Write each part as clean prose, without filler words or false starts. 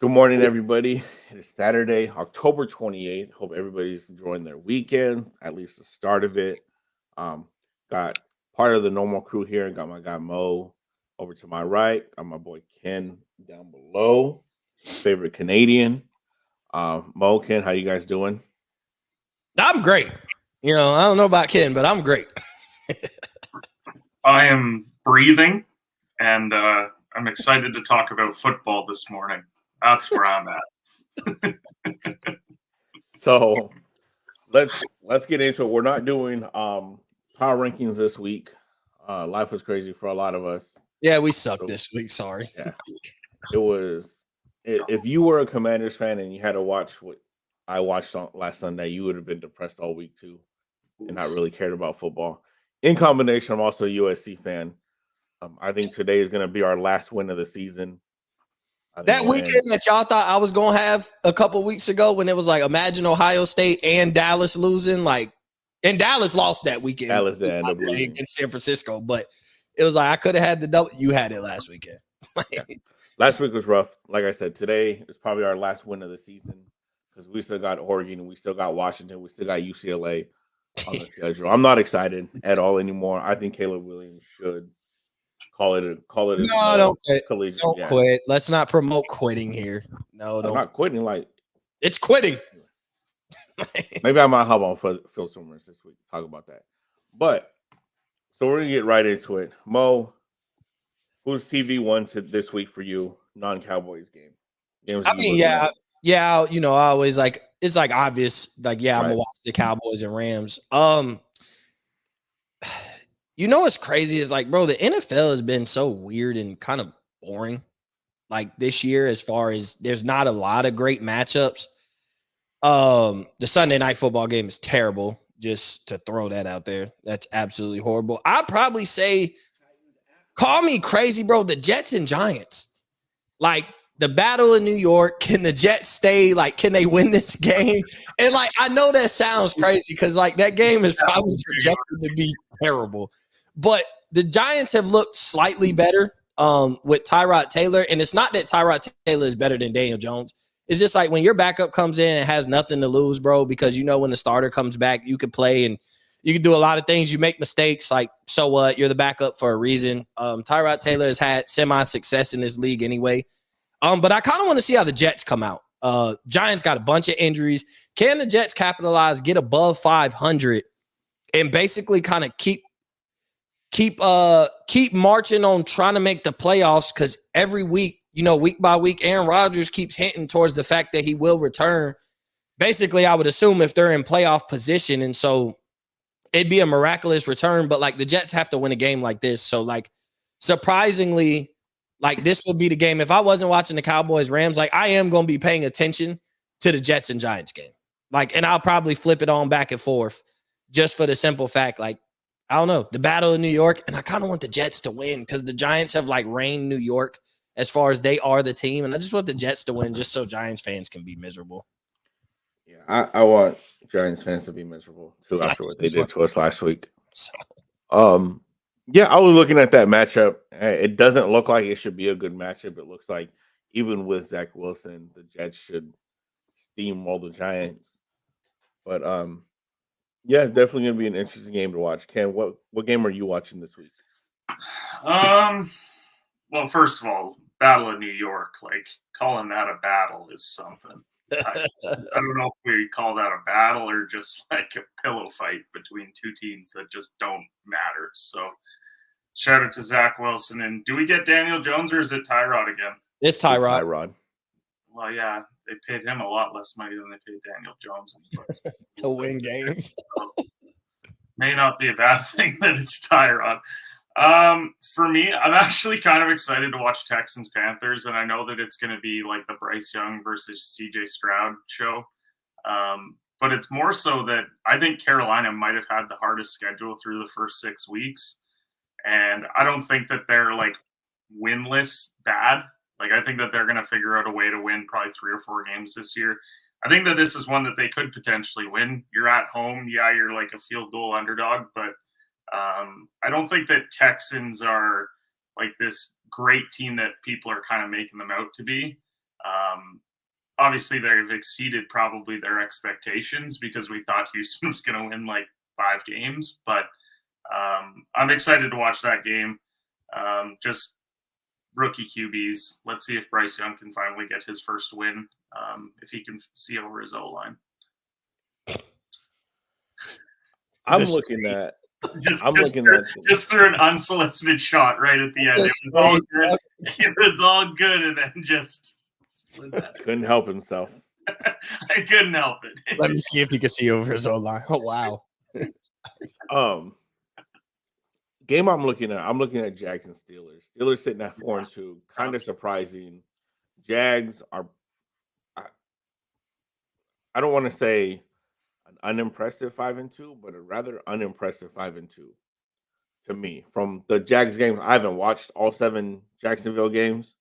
Good morning, everybody. It is Saturday, October 28th. Hope everybody's enjoying their weekend, at least the start of it. Um, got part of the normal crew here. Got my guy Mo over to my right. Got my boy Ken down below. My favorite Canadian. Mo, Ken, how you guys doing? I'm great. I don't know about Ken, but I'm great. I am breathing, and I'm excited to talk about football this morning. That's where I'm at. So let's get into it. We're not doing power rankings this week. Life was crazy for a lot of us. Yeah, we sucked So, this week. Sorry. yeah. It was if you were a Commanders fan and you had to watch what I watched on last Sunday, you would have been depressed all week too, and not really cared about football. In combination, I'm also a USC fan. I think today is going to be our last win of the season. I think That we'll end. weekend that y'all thought I was going to have a couple weeks ago when it was like, imagine Ohio State and Dallas losing. And Dallas lost that weekend. Dallas did end up losing against San Francisco, but it was like, I could have had the double. You had it last weekend. Yeah. Last week was rough. Like I said, today is probably our last win of the season because we still got Oregon and we still got Washington. We still got UCLA on the schedule. I'm not excited at all anymore. I think Caleb Williams should call it a No, don't quit. collegiate. Don't quit. Let's not promote quitting here. No, I'm don't. not quitting. Like It's quitting. maybe I might hop on Phil Summers this week to talk about that. But so we're gonna get right into it. Mo, who's TV one to this week for you? Non-Cowboys game. I mean, yeah. I always it's like obvious. Like, yeah, I'm gonna watch the Cowboys and Rams. What's crazy is like, bro, the NFL has been so weird and kind of boring. Like this year, as far as there's not a lot of great matchups. The Sunday night football game is terrible. Just to throw that out there, that's absolutely horrible. I'd probably say, call me crazy, bro. The Jets and Giants, like the battle in New York. Can the Jets stay? Like, can they win this game? And like, I know that sounds crazy because like that game is probably projected to be terrible, but the Giants have looked slightly better with Tyrod Taylor, and it's not that Tyrod Taylor is better than Daniel Jones. It's just like when your backup comes in and has nothing to lose, bro, because when the starter comes back, you can play and you can do a lot of things. You make mistakes, like, so what? You're the backup for a reason. Tyrod Taylor has had semi-success in this league anyway. But I kind of want to see how the Jets come out. Giants got a bunch of injuries. Can the Jets capitalize, get above 500, and basically kind of keep marching on trying to make the playoffs? Because every week, week by week, Aaron Rodgers keeps hinting towards the fact that he will return. Basically, I would assume if they're in playoff position, and so it'd be a miraculous return. But like the Jets have to win a game like this, so like surprisingly, like this would be the game. If I wasn't watching the Cowboys Rams, like I am going to be paying attention to the Jets and Giants game. Like, and I'll probably flip it on back and forth just for the simple fact, like, I don't know, the battle in New York, and I kind of want the Jets to win because the Giants have like reigned New York as far as they are the team, and I just want the Jets to win just so Giants fans can be miserable. Yeah, I want Giants fans to be miserable too after what they did to us last week. Yeah, I was looking at that matchup. It doesn't look like it should be a good matchup. It looks like even with Zach Wilson, the Jets should steamroll the Giants. But yeah, it's definitely gonna be an interesting game to watch. Ken, what game are you watching this week? Well, first of all, Battle of New York, like calling that a battle is something. I don't know if we call that a battle or just like a pillow fight between two teams that just don't matter. So shout out to Zach Wilson. And do we get Daniel Jones or is it Tyrod again? It's Tyrod. Well, yeah, they paid him a lot less money than they paid Daniel Jones to win games. So, may not be a bad thing that it's Tyrod. For me, I'm actually kind of excited to watch Texans Panthers, and I know that it's going to be like the Bryce Young versus CJ Stroud show. But it's more so that I think Carolina might have had the hardest schedule through the first 6 weeks. And I don't think that they're like winless bad. Like, I think that they're going to figure out a way to win probably 3 or 4 games this year. I think that this is one that they could potentially win. You're at home. Yeah, you're like a field goal underdog, but I don't think that Texans are like this great team that people are kind of making them out to be. Obviously, they've exceeded probably their expectations because we thought Houston was going to win like 5 games. But I'm excited to watch that game. Just rookie QBs. Let's see if Bryce Young can finally get his first win. If he can see over his O line. I'm looking at just threw an unsolicited shot right at the end. It was all good. It was all good, and then just couldn't help himself. I couldn't help it. Let me see if he can see over his own line. Oh wow. Game I'm looking at Jags and Steelers. Steelers sitting at 4-2, kind of surprising. Jags are, I don't want to say an unimpressive 5-2, but a rather unimpressive 5-2 to me. From the Jags games, I haven't watched all 7 Jacksonville games.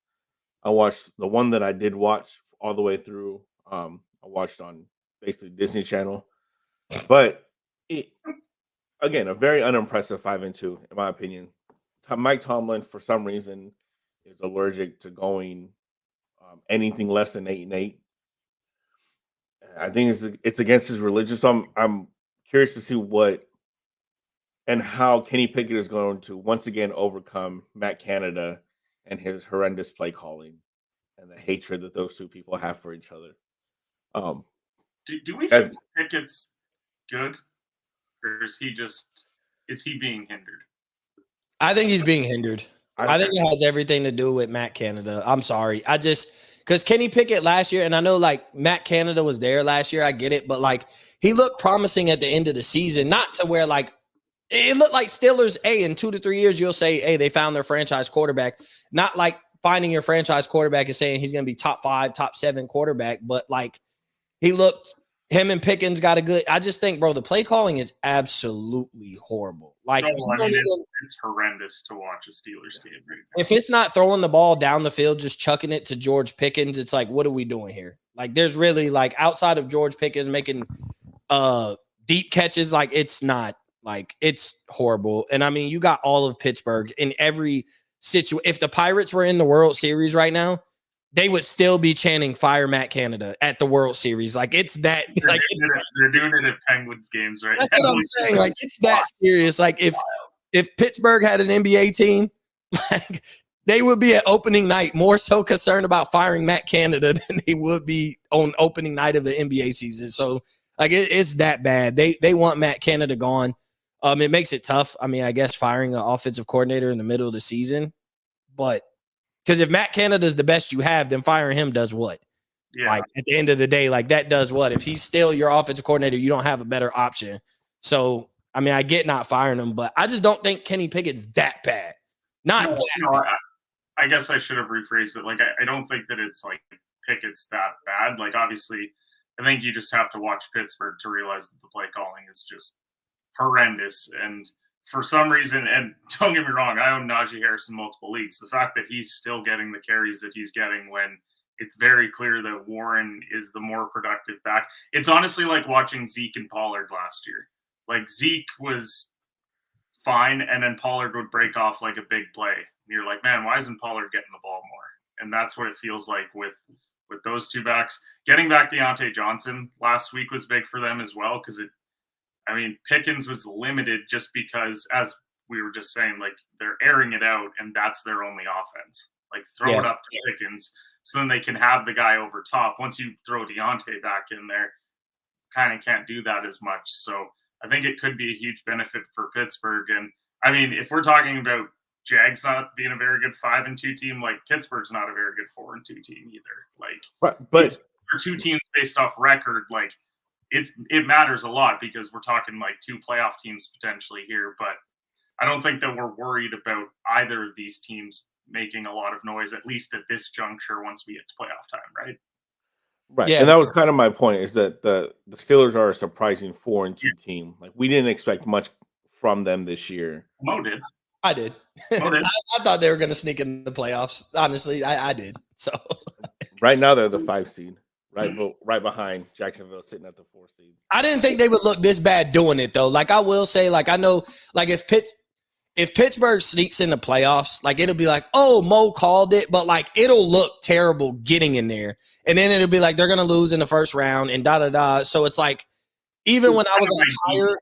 I watched the one that I did watch all the way through. I watched on basically Disney Channel, but again, a very unimpressive 5-2 in my opinion. Mike Tomlin, for some reason, is allergic to going anything less than 8-8. I think it's against his religion. So I'm curious to see what and how Kenny Pickett is going to once again overcome Matt Canada and his horrendous play calling and the hatred that those two people have for each other. Do we think Pickett's good, or is he being hindered? I think he's being hindered. I think it has everything to do with Matt Canada. I'm sorry. Because Kenny Pickett last year, and I know like Matt Canada was there last year, I get it, but like he looked promising at the end of the season, not to where like it looked like Steelers, in 2 to 3 years, you'll say, hey, they found their franchise quarterback. Not like finding your franchise quarterback and saying he's going to be top 5, top 7 quarterback, but like him and Pickens got a good. I just think, bro, the play calling is absolutely horrible. Like, it's horrendous to watch a Steelers game right now. If it's not throwing the ball down the field, just chucking it to George Pickens, it's like, what are we doing here? Like, there's really like outside of George Pickens making deep catches, like it's not like it's horrible. And I mean, you got all of Pittsburgh in every situation. If the Pirates were in the World Series right now, they would still be chanting "Fire Matt Canada" at the World Series. Like it's that. They're doing it at Penguins games right now. That's what I'm saying. Like it's that serious. Like if Pittsburgh had an NBA team, like they would be at opening night more so concerned about firing Matt Canada than they would be on opening night of the NBA season. So like it's that bad. They want Matt Canada gone. It makes it tough. I mean, I guess firing an offensive coordinator in the middle of the season, but. Because if Matt Canada is the best you have, then firing him does what? Yeah. Like at the end of the day, like that does what? If he's still your offensive coordinator, you don't have a better option. So, I mean, I get not firing him, but I just don't think Kenny Pickett's that bad. I guess I should have rephrased it. Like, I don't think that it's like Pickett's that bad. Like, obviously, I think you just have to watch Pittsburgh to realize that the play calling is just horrendous. And for some reason, and don't get me wrong, I own Najee Harris in multiple leagues. The fact that he's still getting the carries that he's getting when it's very clear that Warren is the more productive back. It's honestly like watching Zeke and Pollard last year. Like Zeke was fine, and then Pollard would break off like a big play. And you're like, man, why isn't Pollard getting the ball more? And that's what it feels like with those two backs. Getting back Deontay Johnson last week was big for them as well because Pickens was limited just because, as we were just saying, like they're airing it out and that's their only offense. Like throw it up to Pickens so then they can have the guy over top. Once you throw Deontay back in there, kind of can't do that as much. So I think it could be a huge benefit for Pittsburgh. And I mean, if we're talking about Jags not being a very good 5-2 team, like Pittsburgh's not a very good 4-2 team either. Like, but for two teams based off record, like, it matters a lot because we're talking like 2 playoff teams potentially here, but I don't think that we're worried about either of these teams making a lot of noise, at least at this juncture once we get to playoff time, right? Right. Yeah. And that was kind of my point is that the Steelers are a surprising 4-2 team. Like we didn't expect much from them this year. Mo did. I did. I thought they were going to sneak in the playoffs. Honestly, I did. So right now they're the 5 seed. Right behind Jacksonville, sitting at the 4 seed. I didn't think they would look this bad doing it though. Like I will say, like I know, like if if Pittsburgh sneaks in the playoffs, like it'll be like, oh, Mo called it, but like it'll look terrible getting in there. And then it'll be like they're gonna lose in the first round and da. So it's like, even when I was like higher,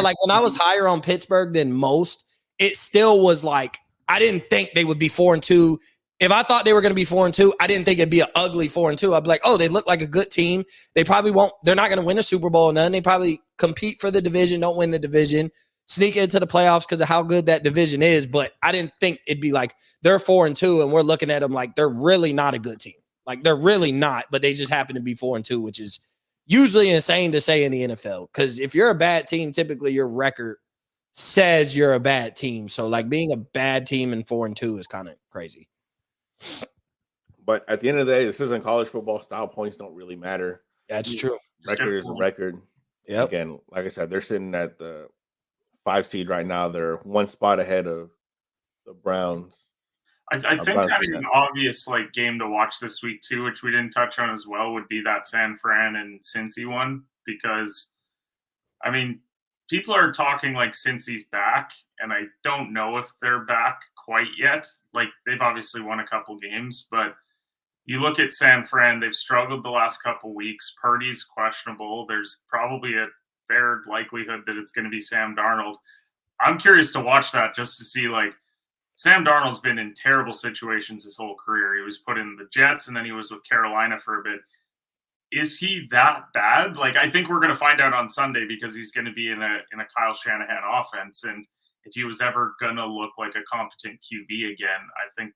like when I was higher on Pittsburgh than most, it still was like I didn't think they would be 4-2. If I thought they were going to be 4-2, I didn't think it'd be an ugly 4-2. I'd be like, oh, they look like a good team. They probably won't. They're not going to win a Super Bowl or none. They probably compete for the division, don't win the division, sneak into the playoffs because of how good that division is. But I didn't think it'd be like they're 4-2 and we're looking at them like they're really not a good team. Like they're really not, but they just happen to be 4-2, which is usually insane to say in the NFL. Because if you're a bad team, typically your record says you're a bad team. So like being a bad team in 4-2 is kind of crazy. But at the end of the day, this isn't college football. Style points don't really matter. That's true. Record is a record. Yep. Again, like I said, they're sitting at the 5 seed right now. They're one spot ahead of the Browns. I think kind of an obvious like game to watch this week too, which we didn't touch on as well, would be that San Fran and Cincy one, because I mean, people are talking like Cincy's back, and I don't know if they're back quite yet. Like they've obviously won a couple games, but you look at San Fran, they've struggled the last couple weeks. Purdy's questionable. There's probably a fair likelihood that it's going to be Sam Darnold. I'm curious to watch that just to see, like, Sam Darnold's been in terrible situations his whole career. He was put in the Jets, and then he was with Carolina for a bit. Is he that bad? Like, I think we're going to find out on Sunday, because he's going to be in a Kyle Shanahan offense. And if he was ever going to look like a competent QB again, I think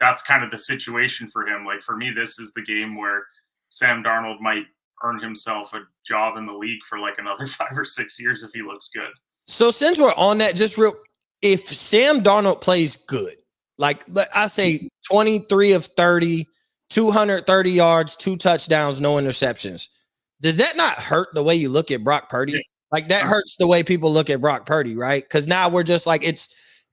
that's kind of the situation for him. Like, for me, this is the game where Sam Darnold might earn himself a job in the league for like another 5 or 6 years if he looks good. So since we're on that, if Sam Darnold plays good, like I say 23 of 30, 230 yards, 2 touchdowns, no interceptions, does that not hurt the way you look at Brock Purdy? Yeah. Like that hurts the way people look at Brock Purdy, right? Because now we're just like,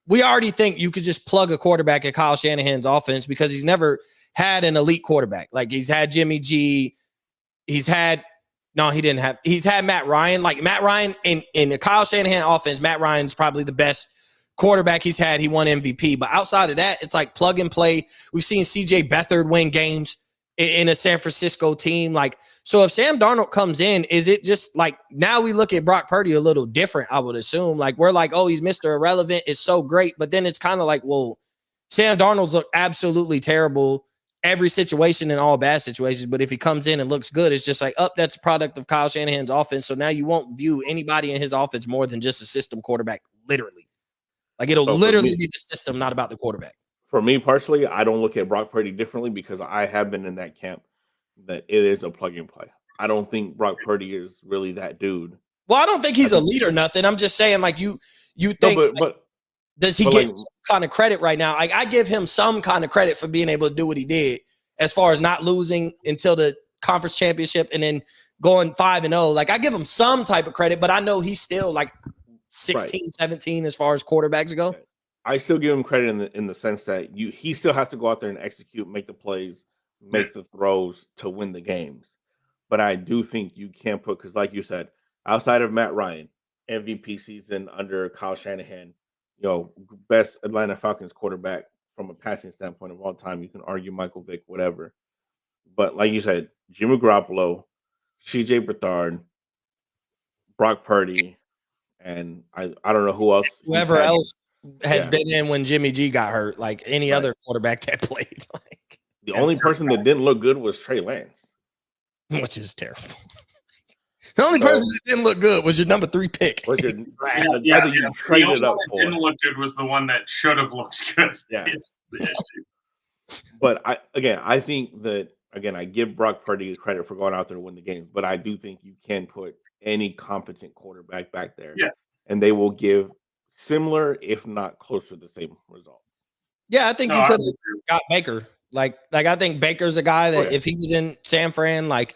we already think you could just plug a quarterback at Kyle Shanahan's offense because he's never had an elite quarterback. Like he's had Jimmy G. He's had Matt Ryan. Like Matt Ryan in the Kyle Shanahan offense, Matt Ryan's probably the best quarterback he's had. He won MVP. But outside of that, it's like plug and play. We've seen CJ Beathard win games in a San Francisco team. Like, so if Sam Darnold comes in, is it just like now we look at Brock Purdy a little different, I would assume. Like we're like, oh, he's Mr. Irrelevant. It's so great. But then it's kind of like, well, Sam Darnold's look absolutely terrible every situation in all bad situations. But if he comes in and looks good, it's just like, that's a product of Kyle Shanahan's offense. So now you won't view anybody in his offense more than just a system quarterback, literally. Like it'll literally be the system, not about the quarterback. For me personally, I don't look at Brock Purdy differently because I have been in that camp that it is a plug and play. I don't think Brock Purdy is really that dude. Well, I don't think he's a lead or nothing. I'm just saying, like you think, no, but does he get some kind of credit right now? Like I give him some kind of credit for being able to do what he did, as far as not losing until the conference championship and then going 5-0. Like I give him some type of credit, but I know he's still like 16, right. 17 as far as quarterbacks go. I still give him credit in the sense that he still has to go out there and execute, make the plays, make the throws to win the games. But I do think you can put, because like you said, outside of Matt Ryan, MVP season under Kyle Shanahan, best Atlanta Falcons quarterback from a passing standpoint of all time. You can argue Michael Vick, whatever. But like you said, Jimmy Garoppolo, CJ Beathard, Brock Purdy, and I don't know who else. Whoever else has been in when Jimmy G got hurt, like any other quarterback that played. Like the only person that didn't look good was Trey Lance, which is terrible. The only person that didn't look good was your number 3 pick. You traded up for. Didn't look good was the one that should have looked good. Yeah. But I think that I give Brock Purdy credit for going out there to win the game, but I do think you can put any competent quarterback back there, and they will give similar, if not closer, to the same results. Yeah, I think you could have got Baker. Like I think Baker's a guy that if he was in San Fran, like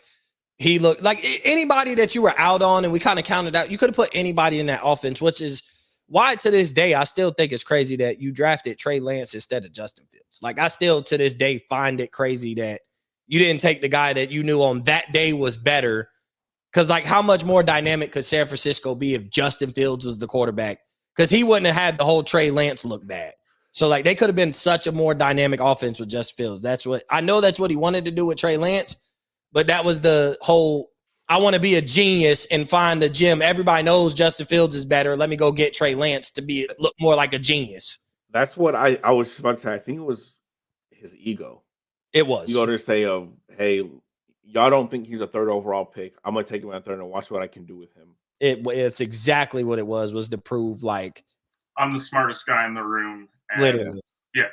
he looked like anybody that you were out on, and we kind of counted out. You could have put anybody in that offense, which is why to this day I still think it's crazy that you drafted Trey Lance instead of Justin Fields. Like I still to this day find it crazy that you didn't take the guy that you knew on that day was better. Because like how much more dynamic could San Francisco be if Justin Fields was the quarterback because he wouldn't have had the whole Trey Lance look bad. So like they could have been such a more dynamic offense with Justin Fields. That's what he wanted to do with Trey Lance, but that was the whole. I want to be a genius and find a gym. Everybody knows Justin Fields is better. Let me go get Trey Lance to look more like a genius. That's what I was just about to say. I think it was his ego. It was. You go to say, hey, y'all don't think he's a third overall pick. I'm going to take him at third and watch what I can do with him. It's exactly what it was to prove like I'm the smartest guy in the room. Literally. Yeah.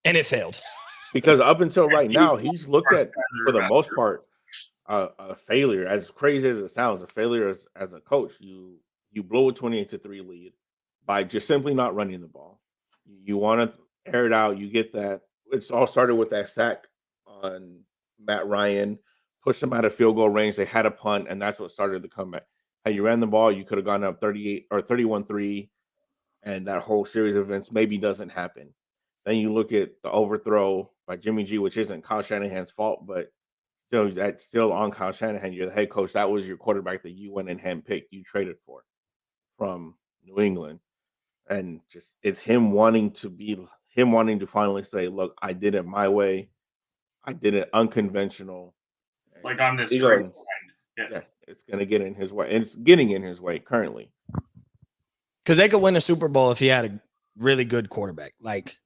And it failed. Because up until right now, he's looked at, for the most part, a failure. As crazy as it sounds, a failure as a coach. You blow a 28-3 lead by just simply not running the ball. You want to air it out. You get that. It's all started with that sack on Matt Ryan, pushed them out of field goal range. They had a punt, and that's what started the comeback. Had you ran the ball, you could have gone up 38 or 31-3, and that whole series of events maybe doesn't happen. Then you look at the overthrow by Jimmy G, which isn't Kyle Shanahan's fault, but still, that's still on Kyle Shanahan. You're the head coach. That was your quarterback that you went and handpicked, you traded for from New England. And just it's him wanting to finally say, look, I did it my way. I did it unconventional. Like on this ego, yeah, it's gonna get in his way. And it's getting in his way currently. Because they could win a Super Bowl if he had a really good quarterback. Like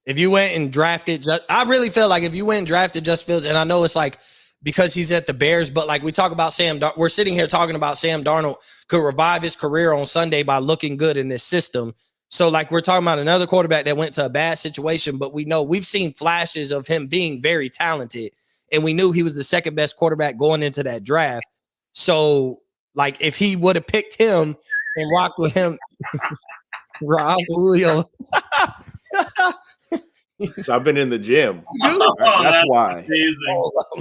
if you went and drafted, I really feel like if you went and drafted Justin Fields, and I know it's like because he's at the Bears, but like we talk about we're sitting here talking about Sam Darnold could revive his career on Sunday by looking good in this system. So like we're talking about another quarterback that went to a bad situation, but we know we've seen flashes of him being very talented, and we knew he was the second best quarterback going into that draft. So like if he would have picked him and rocked with him, Rob Julio. So I've been in the gym. That's why.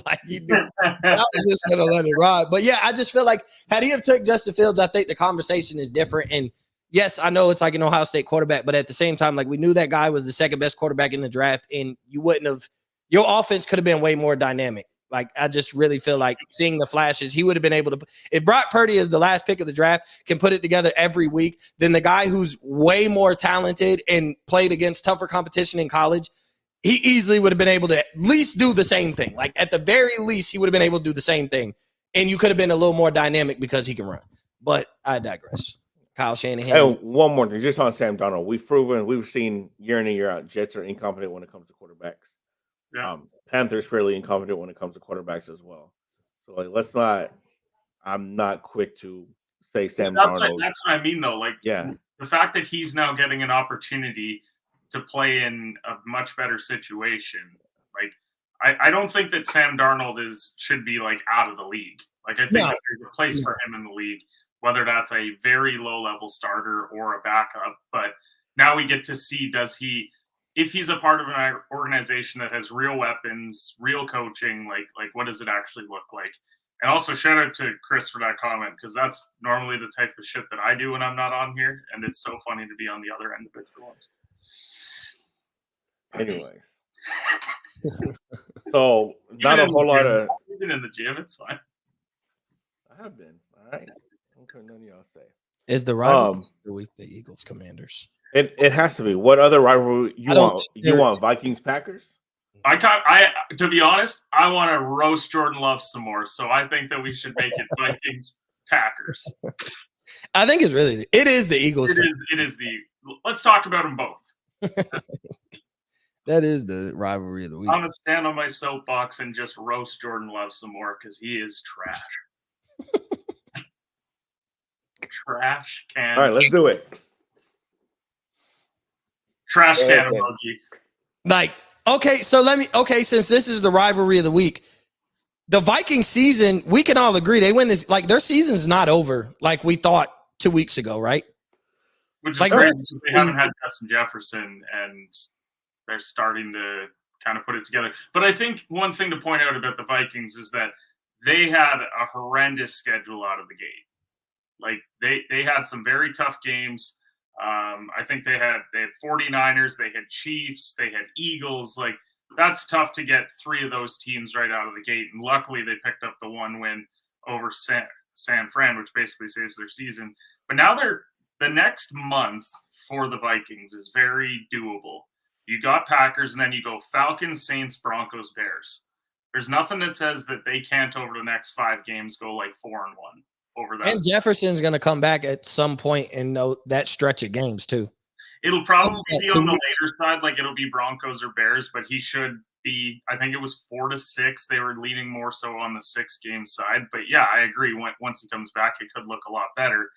Like you do. I was just gonna let it ride. But yeah, I just feel like had he have took Justin Fields, I think the conversation is different. And yes, I know it's like an Ohio State quarterback, but at the same time, like we knew that guy was the second best quarterback in the draft, and your offense could have been way more dynamic. Like I just really feel like seeing the flashes, he would have been able to. If Brock Purdy is the last pick of the draft, can put it together every week, then the guy who's way more talented and played against tougher competition in college, he easily would have been able to at least do the same thing. Like at the very least, he would have been able to do the same thing, and you could have been a little more dynamic because he can run. But I digress. Kyle Shanahan. And one more thing, just on Sam Darnold, we've seen year in and year out, Jets are incompetent when it comes to quarterbacks. Yeah. Panthers fairly incompetent when it comes to quarterbacks as well. So like, I'm not quick to say Sam Darnold. That's what I mean though. Like the fact that he's now getting an opportunity to play in a much better situation. Like I don't think that Sam Darnold should be like out of the league. Like I think that there's a place for him in the league, whether that's a very low level starter or a backup. But now we get to see, if he's a part of an organization that has real weapons, real coaching, like what does it actually look like? And also shout out to Chris for that comment, because that's normally the type of shit that I do when I'm not on here. And it's so funny to be on the other end of it for once. Anyways. So not a whole lot of even in the gym, it's fine. I have been. All right. Okay, none of y'all say. Is the rivalry the week the Eagles Commanders? It has to be. What other rivalry you want? You want Vikings Packers? To be honest, I want to roast Jordan Love some more. So I think that we should make it Vikings Packers. I think it is the Eagles. It is let's talk about them both. That is the rivalry of the week. I'm gonna stand on my soapbox and just roast Jordan Love some more because he is trash. Trash can. All right, let's do it. Trash can emoji. Like, since this is the rivalry of the week, the Viking season, we can all agree they win this. Like, their season's not over like we thought 2 weeks ago, right? Which is great. They haven't had Justin Jefferson, and they're starting to kind of put it together. But I think one thing to point out about the Vikings is that they had a horrendous schedule out of the gate. Like they had some very tough games. I think they had 49ers, they had Chiefs, they had Eagles. Like that's tough to get three of those teams right out of the gate. And luckily they picked up the one win over San Fran, which basically saves their season. But now they're the next month for the Vikings is very doable. You got Packers, and then you go Falcons, Saints, Broncos, Bears. There's nothing that says that they can't over the next 5 games go like 4-1 over that. And Jefferson's going to come back at some point in that stretch of games too. It'll probably be on the later side, like it'll be Broncos or Bears, but he should be. I think it was 4-6. They were leaning more so on the 6-game side, but yeah, I agree. Once he comes back, it could look a lot better.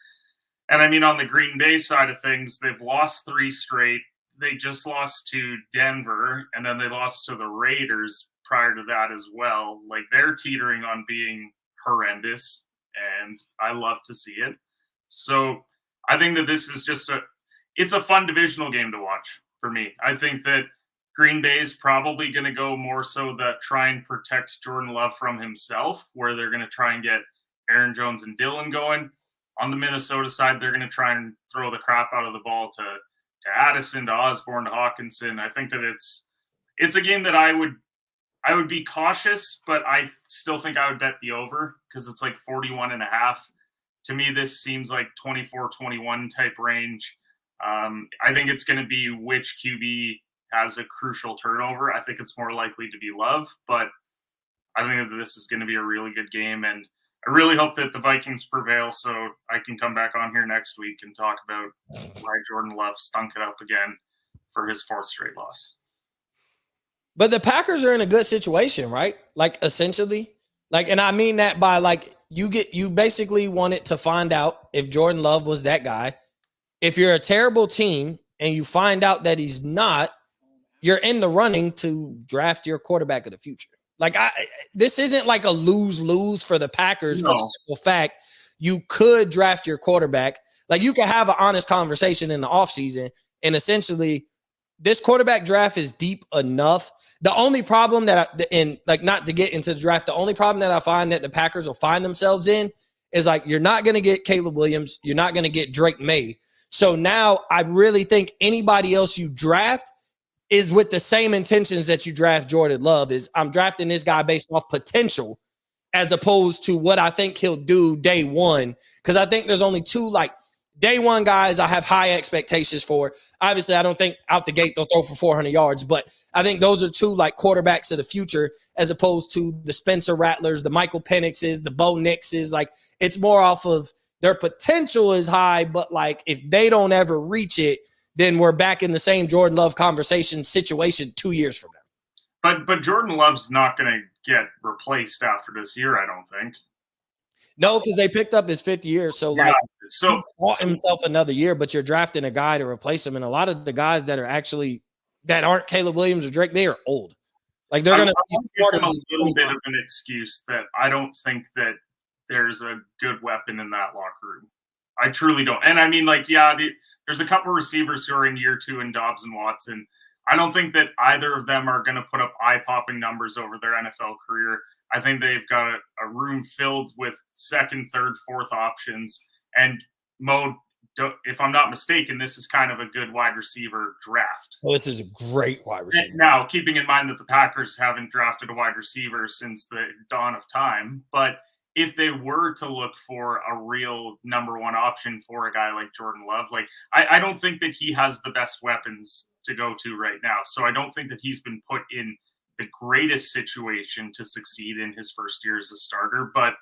And I mean, on the Green Bay side of things, they've lost 3 straight. They just lost to Denver, and then they lost to the Raiders prior to that as well. Like, they're teetering on being horrendous, and I love to see it. So I think that this is just it's a fun divisional game to watch for me. I think that Green Bay is probably going to go more so that try and protect Jordan Love from himself, where they're going to try and get Aaron Jones and Dillon going. On the Minnesota side, they're going to try and throw the crap out of the ball to Addison, to Osborne, to Hawkinson. I think that it's a game that I would be cautious, but I still think I would bet the over because it's like 41.5. To me, this seems like 24-21 type range. I think it's going to be which QB has a crucial turnover. I think it's more likely to be Love, but I think that this is going to be a really good game, and I really hope that the Vikings prevail so I can come back on here next week and talk about why Jordan Love stunk it up again for his 4th straight loss. But the Packers are in a good situation, right? Like, essentially. Like, and I mean that by, like, you basically wanted to find out if Jordan Love was that guy. If you're a terrible team and you find out that he's not, you're in the running to draft your quarterback of the future. Like, this isn't like a lose-lose for the Packers for the simple fact you could draft your quarterback. Like, you can have an honest conversation in the offseason, and essentially this quarterback draft is deep enough. The only problem not to get into the draft, the only problem that I find that the Packers will find themselves in is, like, you're not going to get Caleb Williams. You're not going to get Drake May. So now I really think anybody else you draft is with the same intentions that you draft Jordan Love. Is I'm drafting this guy based off potential as opposed to what I think he'll do day one. Because I think there's only 2, like, day one guys I have high expectations for. Obviously, I don't think out the gate they'll throw for 400 yards, but I think those are 2, like, quarterbacks of the future as opposed to the Spencer Rattlers, the Michael Penixes, the Bo Nixes. Like, it's more off of their potential is high, but, like, if they don't ever reach it, then we're back in the same Jordan Love conversation situation 2 years from now. But Jordan Love's not going to get replaced after this year, I don't think. No, because they picked up his 5th year. So, he bought himself another year, but you're drafting a guy to replace him. And a lot of the guys that aren't Caleb Williams or Drake, they are old. Like, they're going to give them a little bit of an excuse that I don't think that there's a good weapon in that locker room. I truly don't. And I mean, like, there's a couple receivers who are in year 2 in Dobbs and Watson. I don't think that either of them are going to put up eye-popping numbers over their NFL career. I think they've got a room filled with 2nd, 3rd, 4th options. And Mo, if I'm not mistaken, this is kind of a good wide receiver draft. Well, this is a great wide receiver. Now, keeping in mind that the Packers haven't drafted a wide receiver since the dawn of time, but if they were to look for a real number 1 option for a guy like Jordan Love, like, I don't think that he has the best weapons to go to right now. So I don't think that he's been put in the greatest situation to succeed in his first year as a starter. But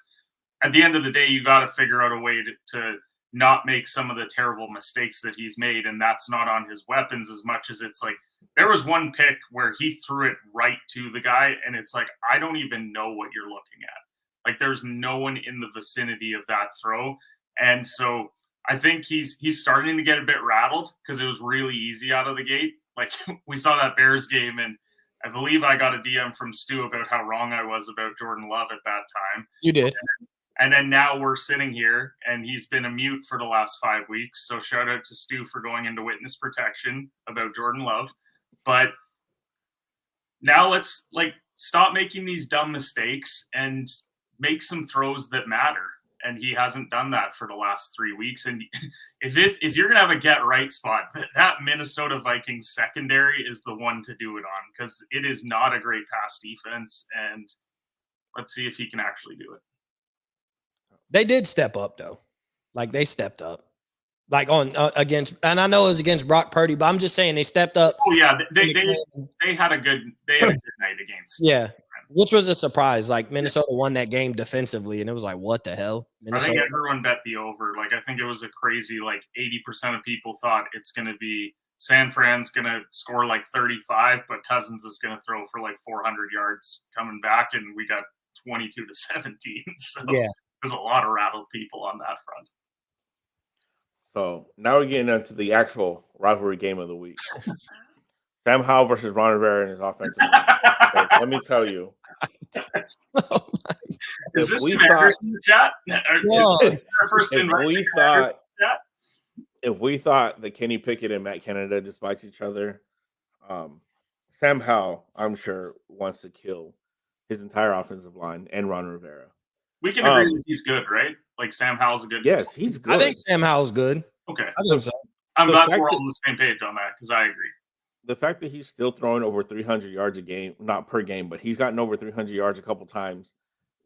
at the end of the day, you got to figure out a way to not make some of the terrible mistakes that he's made. And that's not on his weapons as much as it's like, there was one pick where he threw it right to the guy. And it's like, I don't even know what you're looking at. Like, there's no one in the vicinity of that throw. And so I think he's starting to get a bit rattled because it was really easy out of the gate. Like, we saw that Bears game, and I believe I got a DM from Stu about how wrong I was about Jordan Love at that time. You did. And then now we're sitting here, and he's been a mute for the last 5 weeks. So shout out to Stu for going into witness protection about Jordan Love. But now let's, like, stop making these dumb mistakes and make some throws that matter. And he hasn't done that for the last 3 weeks. And if you're going to have a get right spot, that Minnesota Vikings secondary is the one to do it on, because it is not a great pass defense. And let's see if he can actually do it. They did step up, though. Like, they stepped up. like on against, and I know it was against Brock Purdy, but I'm just saying they stepped up. Oh yeah, they had a good night against. Yeah, which was a surprise. Like Minnesota won that game defensively, and it was like, what the hell? Minnesota. I think everyone bet the over. Like I think it was a crazy 80% of people thought it's going to be San Fran's going to score 35, but Cousins is going to throw for 400 yards coming back, and we got 22-17. So yeah, there's a lot of rattled people on that front. So now we're getting into the actual rivalry game of the week. Sam Howell versus Ron Rivera and his offensive line. Let me tell you. Is this Commanders in the chat? If we thought that Kenny Pickett and Matt Canada despite each other, Sam Howell, I'm sure, wants to kill his entire offensive line and Ron Rivera. We can agree that he's good, right? Sam Howell's a good. Yes, he's good. I think Sam Howell's good. Okay, I think so. I'm glad we're all on the same page on that because I agree. The fact that he's still throwing over 300 yards a game, not per game, but he's gotten over 300 yards a couple times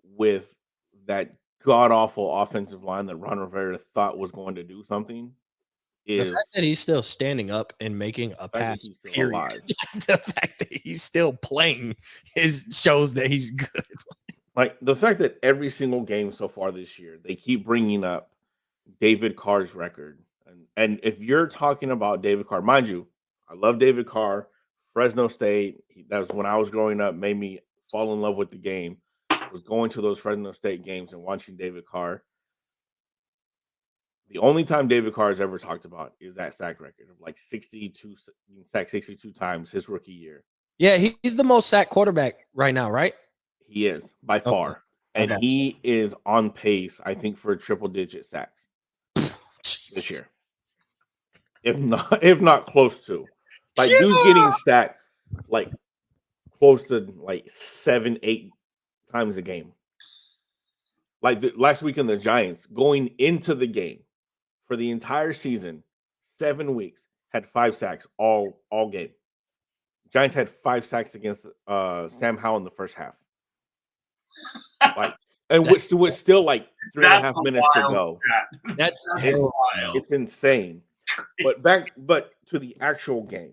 with that god-awful offensive line that Ron Rivera thought was going to do something. The fact that he's still standing up and making a pass, period. The fact that he's still playing shows that he's good. The fact that every single game so far this year, they keep bringing up David Carr's record. And if you're talking about David Carr, mind you, I love David Carr. Fresno State, that was when I was growing up, made me fall in love with the game. I was going to those Fresno State games and watching David Carr. The only time David Carr is ever talked about is that sack record of 62 sacks 62 times his rookie year. Yeah, he's the most sacked quarterback right now, right? He is by far. And he is on pace, I think, for triple-digit sacks this year. If not close to. Dude's getting sacked close to 7-8 times a game. Last week in the Giants, going into the game for the entire season, 7 weeks, had 5 sacks all game. Giants had 5 sacks against Sam Howell in the first half. With still 3.5 minutes to go. That's wild. It's insane. But to the actual game,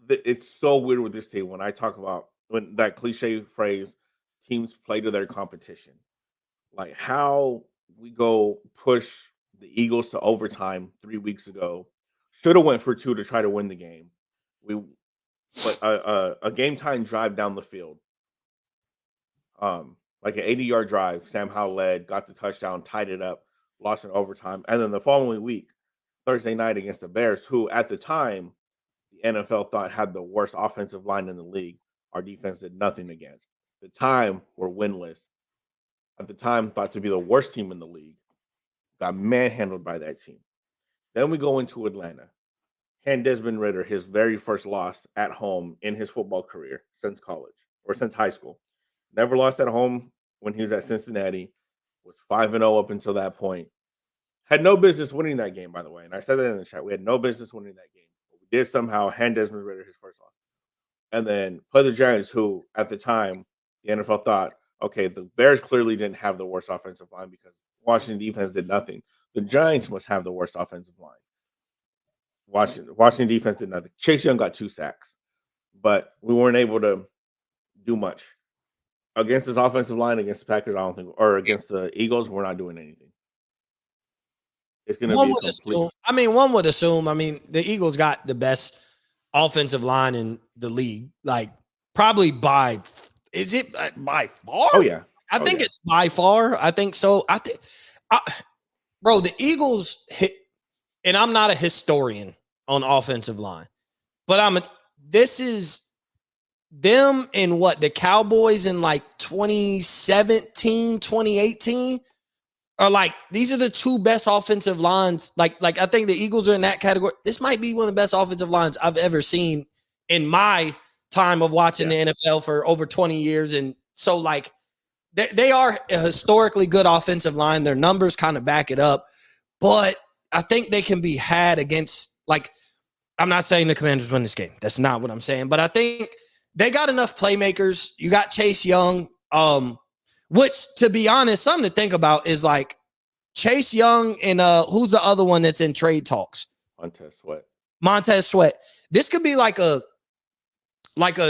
it's so weird with this team when I talk about when that cliche phrase, teams play to their competition. How we go push the Eagles to overtime 3 weeks ago, should have went for 2 to try to win the game. But a game time drive down the field, an 80-yard drive, Sam Howell led, got the touchdown, tied it up, lost in overtime, and then the following week, Thursday night against the Bears, who at the time the NFL thought had the worst offensive line in the league, our defense did nothing against. At the time, were winless. At the time, thought to be the worst team in the league, got manhandled by that team. Then we go into Atlanta. Hand Desmond Ridder, his very first loss at home in his football career since college or since high school. Never lost at home when he was at Cincinnati. Was 5-0 up until that point. Had no business winning that game, by the way. And I said that in the chat. We had no business winning that game. But we did somehow hand Desmond Ridder his first loss. And then play the Giants, who at the time, the NFL thought, okay, the Bears clearly didn't have the worst offensive line because Washington defense did nothing. The Giants must have the worst offensive line. Washington defense did nothing. Chase Young got 2 sacks, but we weren't able to do much. Against this offensive line, against the Packers, I don't think, or against the Eagles, we're not doing anything. It's going to be complete. One would assume, the Eagles got the best offensive line in the league, probably by far? Oh, yeah. I think it's by far. I think so. Bro, the Eagles hit, and I'm not a historian on offensive line, but this is them and the Cowboys in 2017, 2018 are these are the 2 best offensive lines. I think the Eagles are in that category. This might be one of the best offensive lines I've ever seen in my time of watching the NFL for over 20 years. And so they are a historically good offensive line. Their numbers kind of back it up, but I think they can be had against, I'm not saying the Commanders win this game. That's not what I'm saying, but I think they got enough playmakers. You got Chase Young, which, to be honest, something to think about is Chase Young and who's the other one that's in trade talks? Montez Sweat. This could be like a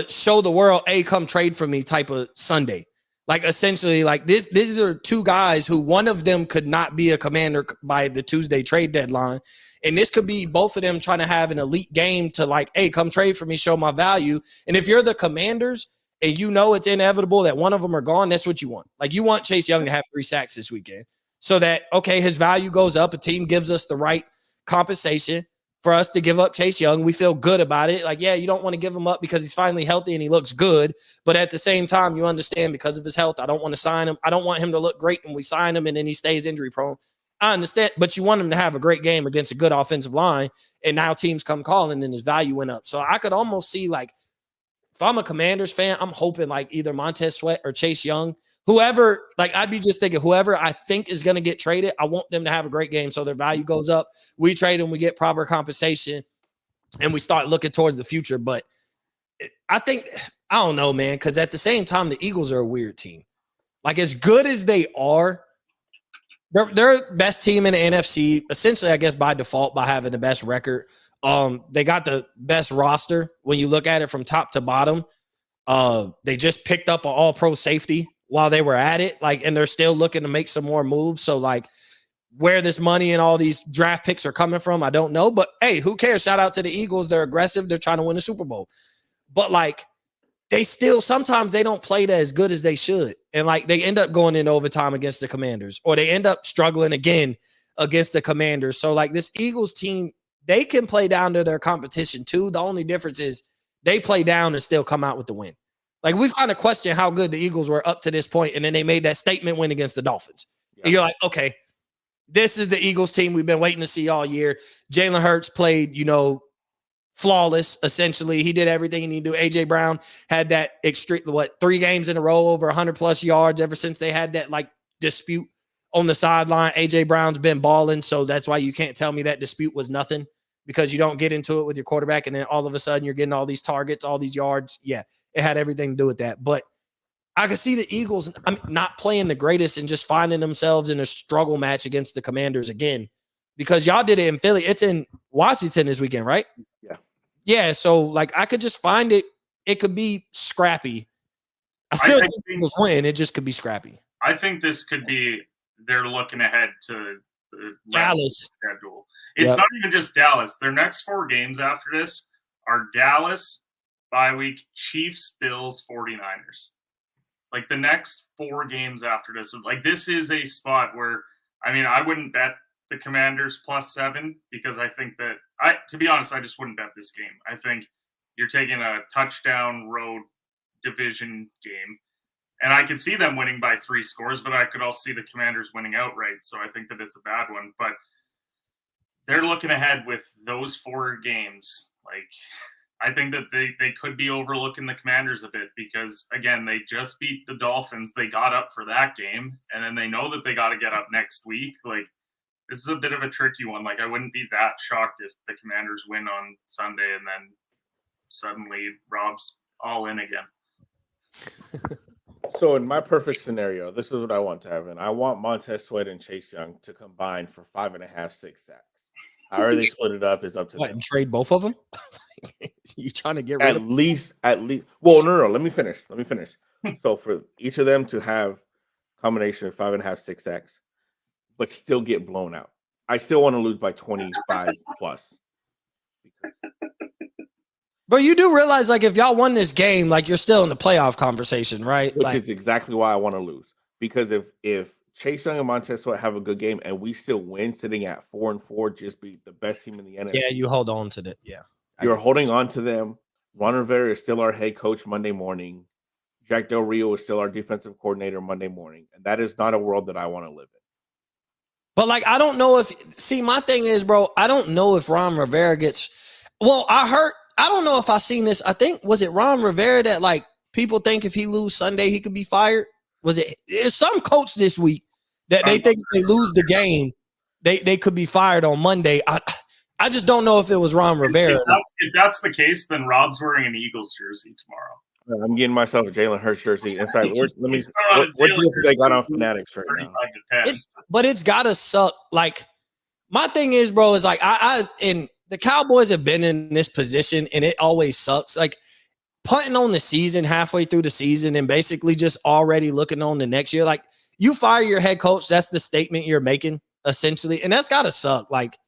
show the world, hey, come trade for me type of Sunday. Like essentially, like these are two guys who one of them could not be a Commander by the Tuesday trade deadline. And this could be both of them trying to have an elite game to like, hey, come trade for me, show my value. And if you're the Commanders and you know it's inevitable that one of them are gone, that's what you want. Like you want Chase Young to have 3 sacks this weekend so that, okay, his value goes up. A team gives us the right compensation for us to give up Chase Young. We feel good about it. Like, yeah, you don't want to give him up because he's finally healthy and he looks good. But at the same time, you understand because of his health, I don't want to sign him. I don't want him to look great when we sign him and then he stays injury prone. I understand, but you want him to have a great game against a good offensive line. And now teams come calling and his value went up. So I could almost see like, if I'm a Commanders fan, I'm hoping like either Montez Sweat or Chase Young, whoever, like I'd be just thinking whoever I think is going to get traded, I want them to have a great game so their value goes up. We trade them, we get proper compensation, and we start looking towards the future. But I think, I don't know, man, because at the same time, the Eagles are a weird team. Like as good as they are, they're best team in the NFC, essentially, I guess, by default, by having the best record. They got the best roster when you look at it from top to bottom. They just picked up an all-pro safety while they were at it, like, and they're still looking to make some more moves. So, like, where this money and all these draft picks are coming from, I don't know. But hey, who cares? Shout out to the Eagles. They're aggressive. They're trying to win the Super Bowl. But like, they still sometimes they don't play that as good as they should, and like they end up going in overtime against the Commanders, or they end up struggling again against the Commanders. So like this Eagles team, they can play down to their competition too. The only difference is they play down and still come out with the win. Like we've kind of questioned how good the Eagles were up to this point, and then they made that statement win against the Dolphins. Yeah. And you're like, okay, this is the Eagles team we've been waiting to see all year. Jalen Hurts played, flawless, essentially. He did everything he needed to do. A.J. Brown had that 3 games in a row over 100-plus yards ever since they had that, like, dispute on the sideline. A.J. Brown's been balling, so that's why you can't tell me that dispute was nothing, because you don't get into it with your quarterback, and then all of a sudden you're getting all these targets, all these yards. Yeah, it had everything to do with that. But I could see the Eagles not playing the greatest and just finding themselves in a struggle match against the Commanders again, because y'all did it in Philly. It's in Washington this weekend, right? Yeah. Yeah, so like I could just find it. It could be scrappy. I still think Eagles win. It just could be scrappy. I think this could be they're looking ahead to the Dallas schedule. It's not even just Dallas. Their next 4 games after this are Dallas, bye week, Chiefs, Bills, 49ers. Like the next 4 games after this, like this is a spot where, I mean, I wouldn't bet the Commanders +7 because I think that to be honest, I just wouldn't bet this game. I think you're taking a touchdown road division game, and I could see them winning by 3 scores, but I could also see the Commanders winning outright. So I think that it's a bad one, but they're looking ahead with those 4 games. Like, I think that they could be overlooking the Commanders a bit because, again, they just beat the Dolphins. They got up for that game, and then they know that they got to get up next week. Like, this is a bit of a tricky one. Like, I wouldn't be that shocked if the Commanders win on Sunday and then suddenly Rob's all in again. So in my perfect scenario, this is what I want to happen. I want Montez Sweat and Chase Young to combine for 5.5, 6 sacks. However they split it up is up to them. And trade both of them? You trying to get rid at of least. Well, no. Let me finish. So for each of them to have combination of 5.5, 6 sacks, but still get blown out. I still want to lose by 25 plus. But you do realize, like, if y'all won this game, like, you're still in the playoff conversation, right? Which is exactly why I want to lose. Because if Chase Young and Montez Sweat have a good game and we still win, sitting at 4-4, just be the best team in the NFC. Yeah, you hold on to that. Yeah. You're holding on to them. Ron Rivera is still our head coach Monday morning. Jack Del Rio is still our defensive coordinator Monday morning. And that is not a world that I want to live in. But, like, I don't know my thing is, bro, I don't know if Ron Rivera gets – well, I don't know if I seen this. I think, was it Ron Rivera that, like, people think if he lose Sunday, he could be fired? It's some coach this week that they think if they lose the game, they could be fired on Monday. I just don't know if it was Ron Rivera. If that's the case, then Rob's wearing an Eagles jersey tomorrow. I'm getting myself a Jalen Hurts jersey. In fact, He's let me. throwing What Jalen deals do they got on Hurts Fanatics right now? 35 to 10. It's gotta suck. Like my thing is, bro, is like I and the Cowboys have been in this position and it always sucks. Like punting on the season halfway through the season and basically just already looking on the next year. Like you fire your head coach, that's the statement you're making essentially, and that's gotta suck. Like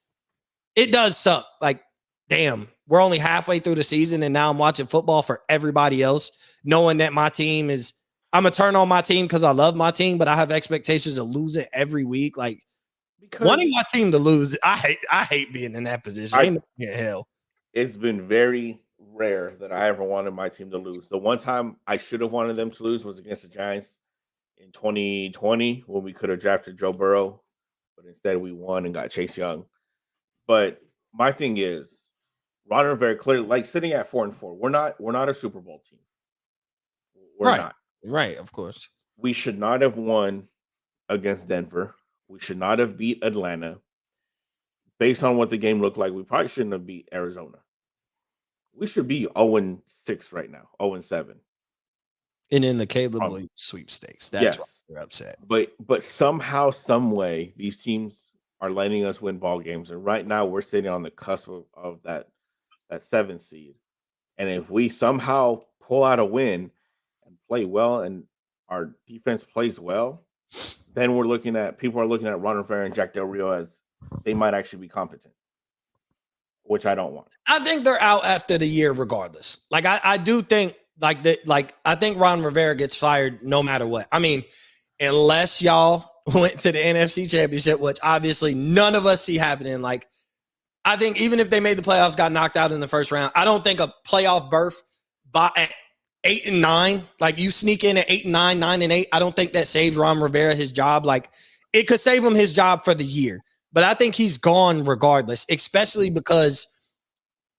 it does suck. Like, damn, we're only halfway through the season, and now I'm watching football for everybody else, knowing that my team is. I'm gonna turn on my team because I love my team, but I have expectations of losing every week. Like wanting my team to lose, I hate being in that position. Ain't no hell. It's been very rare that I ever wanted my team to lose. The one time I should have wanted them to lose was against the Giants in 2020 when we could have drafted Joe Burrow, but instead we won and got Chase Young. But my thing is, Ron Rivera clearly, like sitting at 4-4, we're not a Super Bowl team. We're not. Right, of course. We should not have won against Denver. We should not have beat Atlanta. Based on what the game looked like, we probably shouldn't have beat Arizona. We should be 0-6 right now, 0-7. And in the Caleb Williams sweepstakes, that's why they're upset. But somehow, some way, these teams are letting us win ball games, and right now we're sitting on the cusp of that 7th seed. And if we somehow pull out a win and play well, and our defense plays well, then people are looking at Ron Rivera and Jack Del Rio as they might actually be competent, which I don't want. I think they're out after the year regardless. Like I do think like that. Like I think Ron Rivera gets fired no matter what. I mean, unless y'all went to the NFC Championship, which obviously none of us see happening. Like I think even if they made the playoffs, got knocked out in the first round, I don't think a playoff berth at 8 and 9, like you sneak in at 8 and 9, 9 and 8. I don't think that saves Ron Rivera his job. Like it could save him his job for the year. But I think he's gone regardless, especially because,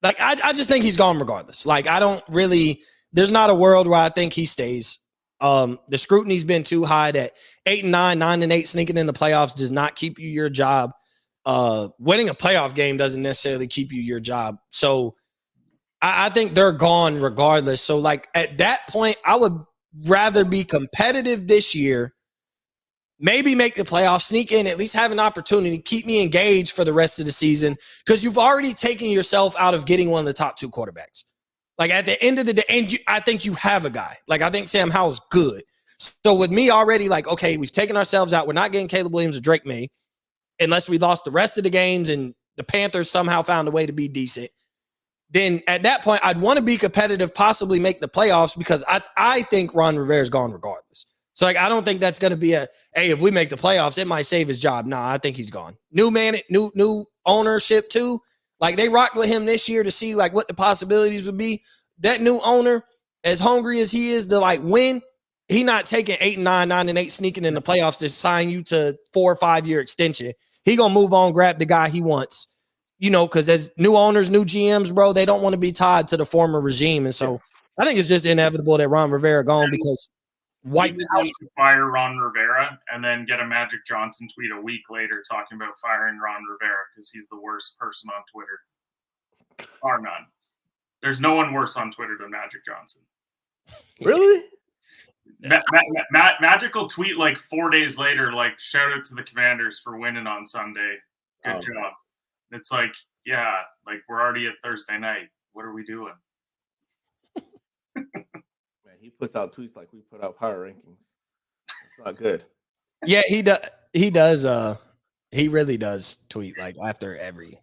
like, I just think he's gone regardless. Like, I don't really, there's not a world where I think he stays. The scrutiny's been too high that 8 and 9, 9 and 8 sneaking in the playoffs does not keep you your job. Winning a playoff game doesn't necessarily keep you your job. So I think they're gone regardless. So, like, at that point, I would rather be competitive this year. Maybe make the playoffs, sneak in, at least have an opportunity, keep me engaged for the rest of the season because you've already taken yourself out of getting one of the top 2 quarterbacks. Like at the end of the day, and I think you have a guy. Like I think Sam Howell's good. So with me already, like, okay, we've taken ourselves out. We're not getting Caleb Williams or Drake May unless we lost the rest of the games and the Panthers somehow found a way to be decent. Then at that point, I'd want to be competitive, possibly make the playoffs because I think Ron Rivera's gone regardless. So, like, I don't think that's going to be hey, if we make the playoffs, it might save his job. Nah, I think he's gone. New ownership, too. Like, they rocked with him this year to see, like, what the possibilities would be. That new owner, as hungry as he is to, like, win, he not taking 8 and 9, 9 and 8, sneaking in the playoffs to sign you to 4 or 5 year extension. He going to move on, grab the guy he wants. You know, because as new owners, new GMs, bro, they don't want to be tied to the former regime. And so I think it's just inevitable that Ron Rivera gone because White House to fire Ron Rivera and then get a Magic Johnson tweet a week later talking about firing Ron Rivera because he's the worst person on Twitter. Or none. There's no one worse on Twitter than Magic Johnson. Really? Magic will tweet like 4 days later, like, shout out to the Commanders for winning on Sunday. Good job. It's like, yeah, like we're already at Thursday night. What are we doing? He puts out tweets like we put out power rankings. It's not good. Yeah, he does. He does. He really does tweet like after every.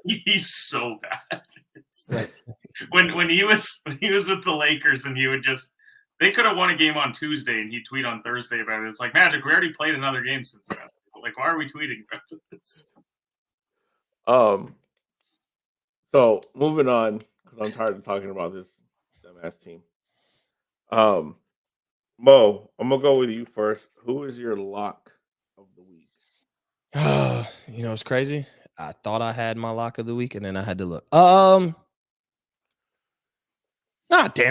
He's so bad. Like, when he was with the Lakers and he would just, they could have won a game on Tuesday and he'd tweet on Thursday about it. It's like, Magic, we already played another game since then. Like, why are we tweeting about this? So moving on because I'm tired of talking about this dumbass team. Mo, I'm gonna go with you first. Who is your lock of the week? You know, it's crazy. I thought I had my lock of the week, and then I had to look. Damn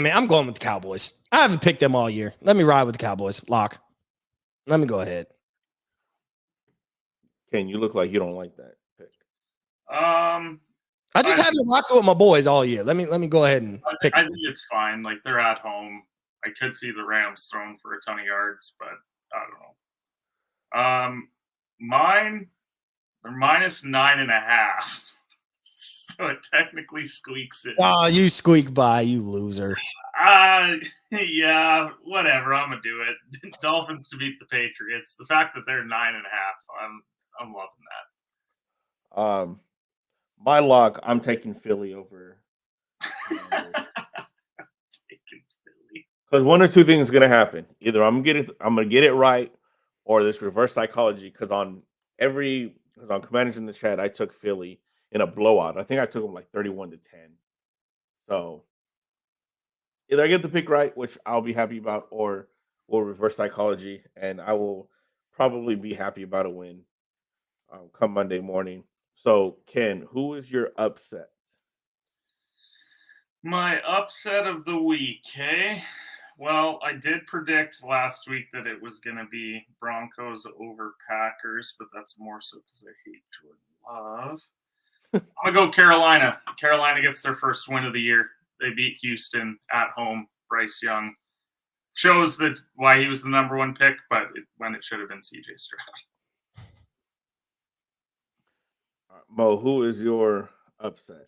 it, I'm going with the Cowboys. I haven't picked them all year. Let me ride with the Cowboys. Lock. Let me go ahead. Ken, you look like you don't like that pick. I just haven't rocked with my boys all year. Let me go ahead and pick. I think it's fine. Like they're at home. I could see the Rams throwing for a ton of yards, but I don't know. Mine, they're minus 9.5. So it technically squeaks in. Oh, you squeak by, you loser. Yeah, whatever. I'm gonna do it. Dolphins to beat the Patriots. The fact that they're 9.5, I'm loving that. My lock, I'm taking Philly over. Taking Philly. Because one or two things is gonna happen. Either I'm gonna get it right, or this reverse psychology. Because on Commanders in the chat, I took Philly in a blowout. I think I took them like 31-10. So either I get the pick right, which I'll be happy about, or we'll reverse psychology, and I will probably be happy about a win come Monday morning. So, Ken, who is your upset? My upset of the week, hey? Well, I did predict last week that it was going to be Broncos over Packers, but that's more so because I hate Jordan Love. I'm going to go Carolina. Carolina gets their first win of the year. They beat Houston at home. Bryce Young shows that why he was the number one pick, but when it should have been CJ Stroud. Mo, who is your upset?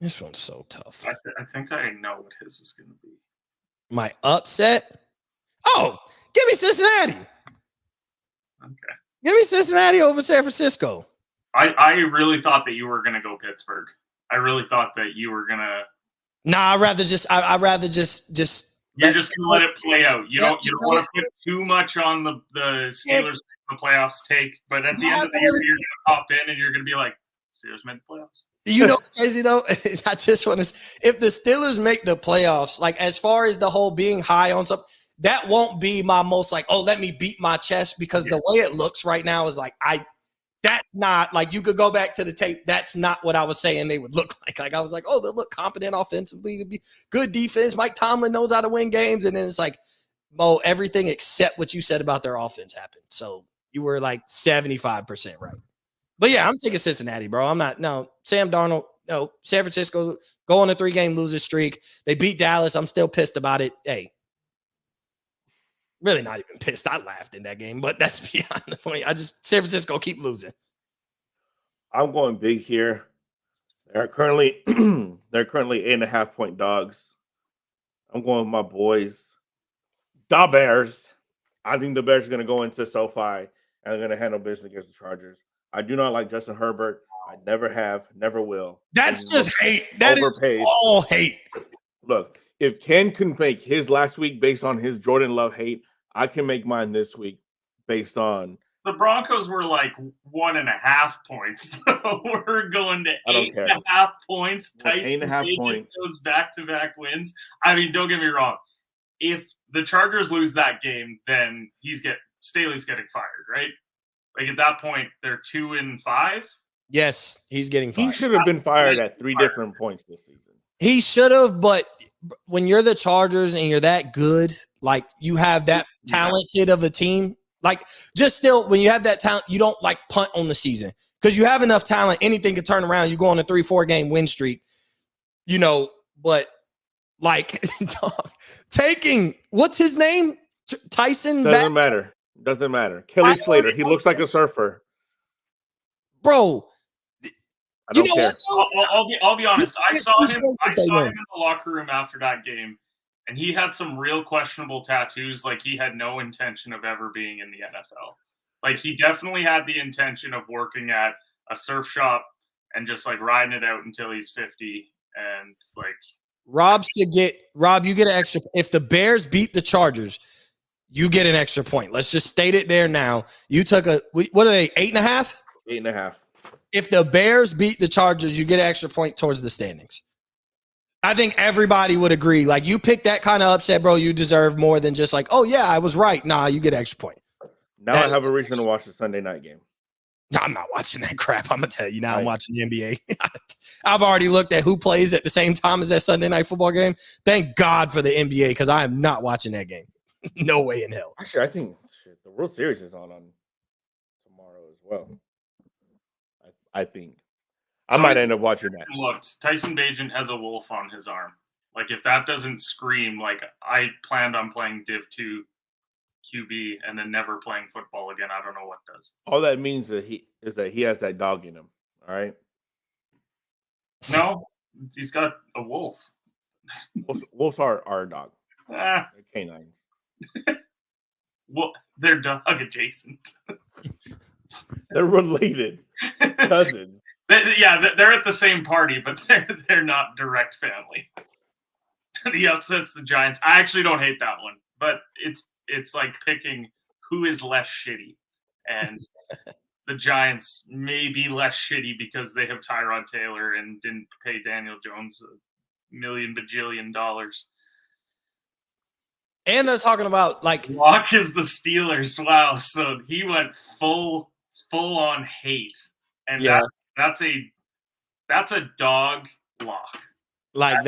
This one's so tough. I think I know what his is going to be. My upset? Oh, give me Cincinnati. Okay. Give me Cincinnati over San Francisco. I really thought that you were going to go Pittsburgh. I really thought that you were going to. Nah, I'd rather just. You're just going to let it play out. You don't want to put too much on the Steelers the playoffs take, but at the end of the year, you're going to pop in and you're going to be like, Steelers made the playoffs. You know, crazy though. I just want to. If the Steelers make the playoffs, like as far as the whole being high on something, that won't be my most like. Oh, let me beat my chest because the way it looks right now is like That's not like you could go back to the tape. That's not what I was saying they would look like. Like I was like, oh, they look competent offensively, to be good defense. Mike Tomlin knows how to win games, and then it's like, Mo, everything except what you said about their offense happened. So you were like 75% right. But yeah, I'm taking Cincinnati, bro. I'm not. No, Sam Darnold. No, San Francisco go on a 3-game losing streak. They beat Dallas. I'm still pissed about it. Hey, really not even pissed. I laughed in that game, but that's beyond the point. San Francisco keep losing. I'm going big here. They're currently 8.5-point dogs. I'm going with my boys, the Bears. I think the Bears are going to go into SoFi and they're going to handle business against the Chargers. I do not like Justin Herbert. I never have, never will. That's just hate. That overpaid. Is all hate. Look, if Ken can make his last week based on his Jordan Love hate, I can make mine this week based on. The Broncos were like 1.5 points. We're going to 8.5 points. Tyson 8.5 points. Those back-to-back wins. I mean, don't get me wrong. If the Chargers lose that game, then Staley's getting fired, right? Like at that point, they're 2-5. Yes, he's getting fired. He should have been fired at 3 different points this season. He should have, but when you're the Chargers and you're that good, like you have that talented of a team, like just still when you have that talent, you don't like punt on the season because you have enough talent. Anything can turn around. You go on a 3-4 game win streak, but like taking what's his name? Tyson Doesn't matter. Kelly Slater. He looks like a surfer. Bro. I don't care. I'll be honest. I saw him in the locker room after that game, and he had some real questionable tattoos. Like he had no intention of ever being in the NFL. Like he definitely had the intention of working at a surf shop and just like riding it out until he's 50. And like Rob, you get an extra. If the Bears beat the Chargers, you get an extra point. Let's just state it there now. You took what are they, 8.5? 8.5. If the Bears beat the Chargers, you get an extra point towards the standings. I think everybody would agree. Like, you pick that kind of upset, bro, you deserve more than just like, oh, yeah, I was right. Nah, you get an extra point. Now I have a reason to watch the Sunday night game. No, I'm not watching that crap. I'm going to tell you now. I'm watching the NBA. I've already looked at who plays at the same time as that Sunday night football game. Thank God for the NBA because I am not watching that game. No way in hell. Actually, I think the World Series is on tomorrow as well. I think I might end up watching that. Look, Tyson Bagent has a wolf on his arm. Like, if that doesn't scream, like, I planned on playing Div 2 QB and then never playing football again, I don't know what does. All that means that he has that dog in him. All right. No, he's got a wolf. Wolves are our dog. Ah, They're canines. well, they're dog adjacent. They're related cousins. They're at the same party, but they're not direct family. The upsets the Giants. I actually don't hate that one, but it's like picking who is less shitty, and the Giants may be less shitty because they have Tyrod Taylor and didn't pay Daniel Jones $1 million bajillion. And they're talking about like Lock is the Steelers. Wow, so he went full on hate, and yeah, that's a dog lock. like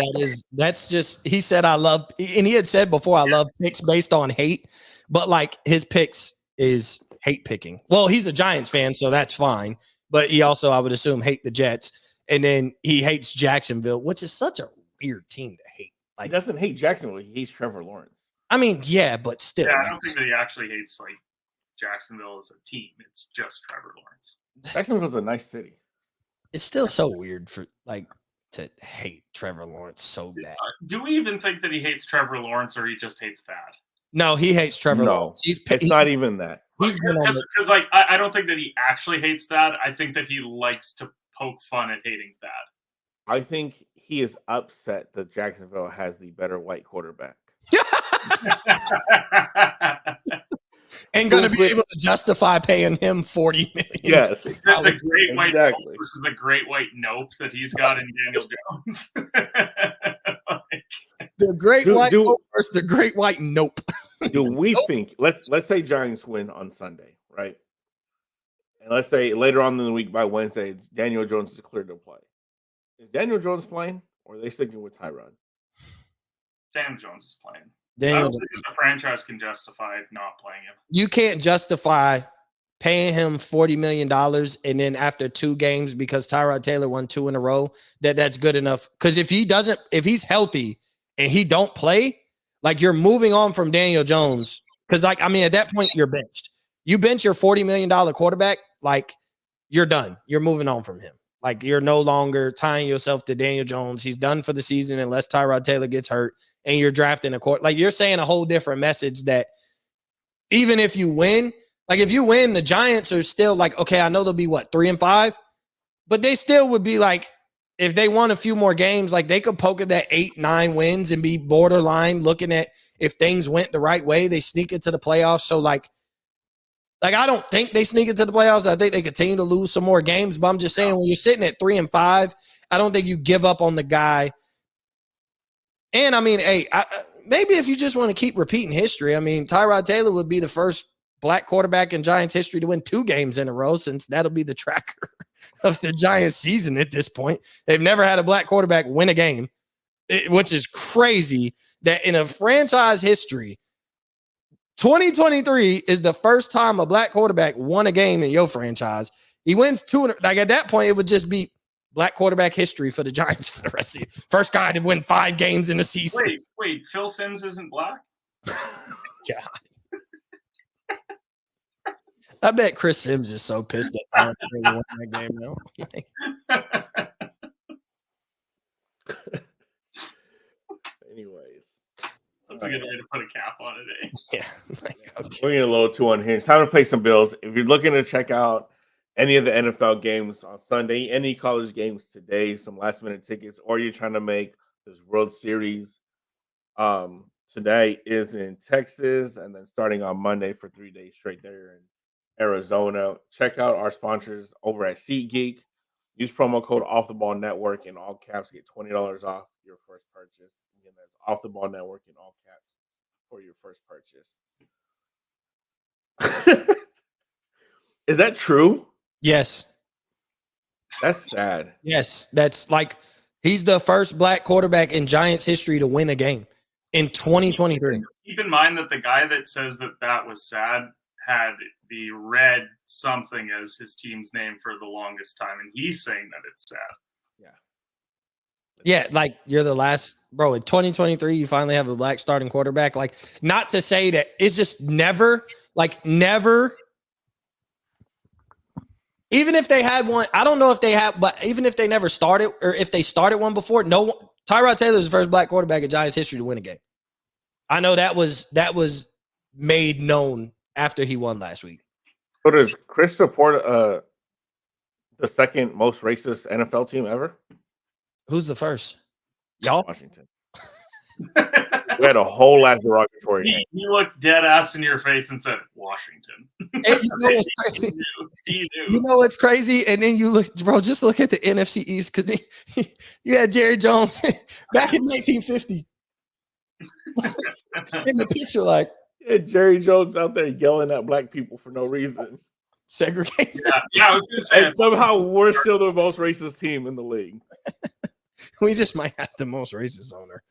that's just he said I love, and he had said before I love picks based on hate, but like his picks is hate picking. Well, he's a Giants fan, so that's fine. But he also, I would assume, hate the Jets, and then he hates Jacksonville, which is such a weird team to hate. Like, He doesn't hate Jacksonville. He hates Trevor Lawrence. I mean, yeah, but still, Yeah, I don't think that he actually hates like Jacksonville as a team. It's just Trevor Lawrence. Jacksonville's a nice city. it's still so weird for like to hate Trevor Lawrence so bad. Do we even think that he hates Trevor Lawrence, or he just hates that? No, he hates Trevor No, Lawrence. it's not even that. He's been on the, Because like I don't think that he actually hates that. I think that he likes to poke fun at hating that. I think he is upset that Jacksonville has the better white quarterback. and going to be able to justify paying him $40 million. Yes, The great white nope exactly. versus the great white nope that he's got in Daniel Jones. The great white nope versus the great white nope. Do we think let's say Giants win on Sunday, right? And let's say later on in the week by Wednesday, Daniel Jones is cleared to play. Is Daniel Jones playing, or are they sticking with Tyrod? Daniel Jones is playing. Daniel I don't think the franchise can justify not playing him. You can't justify paying him $40 million and then after 2 games, because Tyrod Taylor won 2 in a row, that's good enough. Because if he's healthy and he don't play, like you're moving on from Daniel Jones. Because like, I mean, at that point you're benched. You bench your $40 million quarterback, like you're done. You're moving on from him. Like you're no longer tying yourself to Daniel Jones. He's done for the season unless Tyrod Taylor gets hurt, and you're drafting a court. Like you're saying a whole different message that even if you win, like if you win, the Giants are still like, okay, I know they'll be 3-5, but they still would be like, if they won a few more games, like they could poke at that 8-9 wins and be borderline looking at if things went the right way, they sneak into the playoffs. So like I don't think they sneak into the playoffs. I think they continue to lose some more games, but I'm just saying when you're sitting at 3-5, I don't think you give up on the guy. And I mean, hey, maybe if you just want to keep repeating history, I mean, Tyrod Taylor would be the first black quarterback in Giants history to win 2 games in a row, since that'll be the tracker of the Giants season at this point. They've never had a black quarterback win a game, which is crazy that in a franchise history, 2023 is the first time a black quarterback won a game in your franchise. He wins 2. Like at that point, it would just be black quarterback history for the Giants for the rest of the year. First guy to win 5 games in a season. Wait, Phil Simms isn't black? God. I bet Chris Sims is so pissed that Tyler really won that game now. Anyways, that's a good way to put a cap on it, eh? Yeah. Okay. We're getting a little too unhinged. Time to play some bills. If you're looking to check out any of the NFL games on Sunday, any college games today, some last minute tickets, or you're trying to make this World Series, today is in Texas, and then starting on Monday for 3 days straight there in Arizona. Check out our sponsors over at SeatGeek. Use promo code Off the Ball Network in all caps. Get $20 off your first purchase. Again, that's Off the Ball Network in all caps for your first purchase. Is that true? Yes. That's sad. Yes. That's like he's the first black quarterback in Giants history to win a game in 2023. Keep in mind that the guy that says that was sad had the red something as his team's name for the longest time, and he's saying that it's sad. Yeah. Yeah, like you're the last, bro. In 2023, you finally have a black starting quarterback. Like, not to say that it's just never. Even if they had one, I don't know if they have, but even if they never started or if they started one before, no one, Tyrod Taylor was the first black quarterback in Giants history to win a game. I know that was made known after he won last week. So does Chris support the second most racist NFL team ever? Who's the first? Y'all? Washington. We had a whole lot of derogatory. He looked dead ass in your face and said, Washington. And you know what's crazy? He knew. You know what's crazy? And then you look, bro, just look at the NFC East because you had Jerry Jones back in 1950 in the picture, like. Yeah, Jerry Jones out there yelling at black people for no reason. Segregation. Yeah, I was going to say. And somehow we're still the most racist team in the league. We just might have the most racist owner.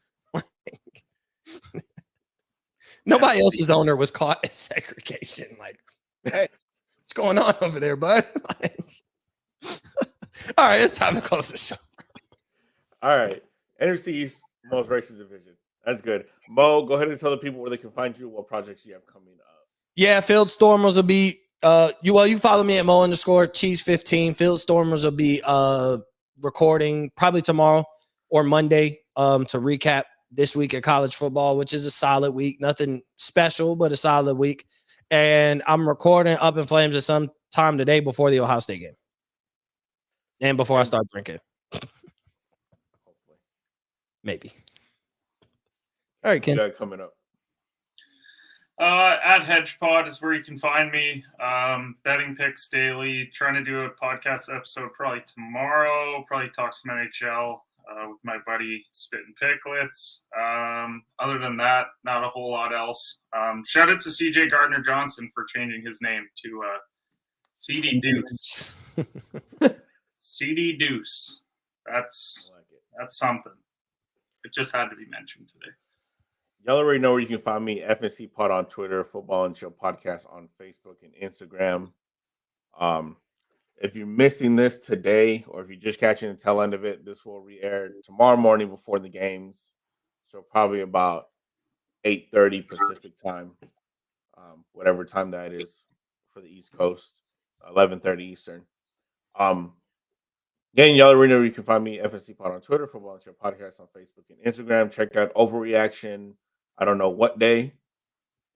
Nobody else's owner was caught at segregation. Like, hey, what's going on over there, bud? Like, all right, it's time to close the show. All right. NFC East, most racist division. That's good. Mo, go ahead and tell the people where they can find you, what projects you have coming up. Yeah, Field Stormers will be you follow me at Mo_Cheese15. Field Stormers will be recording probably tomorrow or Monday to recap this week of college football, which is a solid week. Nothing special, but a solid week. And I'm recording Up in Flames at some time today before the Ohio State game. And before I start drinking. Maybe. All right, Ken. Coming up. At HedgePod is where you can find me. Betting picks daily. Trying to do a podcast episode probably tomorrow. Probably talk some NHL with my buddy Spittin' Picklets. Other than that, not a whole lot else. Shout out to CJ Gardner-Johnson for changing his name to CD Deuce. CD Deuce. That's something. It just had to be mentioned today. Y'all already know where you can find me, FNC Pod on Twitter, Football and Chill Podcast on Facebook and Instagram. If you're missing this today, or if you're just catching the tail end of it, this will re-air tomorrow morning before the games. So probably about 8:30 Pacific time, whatever time that is for the East Coast, 11:30 Eastern. Again, y'all already know where you can find me, FNC Pod on Twitter, Football and Chill Podcast on Facebook and Instagram. Check out Overreaction. I don't know what day.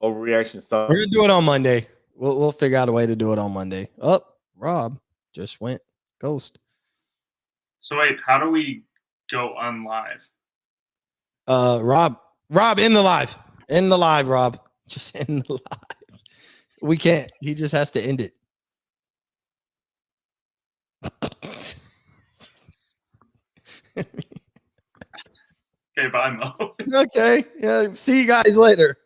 Overreaction. We're gonna do it on Monday. We'll figure out a way to do it on Monday. Oh, Rob just went ghost. So wait, how do we go on live? Rob in the live, Rob, just in the live. We can't. He just has to end it. Okay, bye, Mo. Okay. Yeah. See you guys later.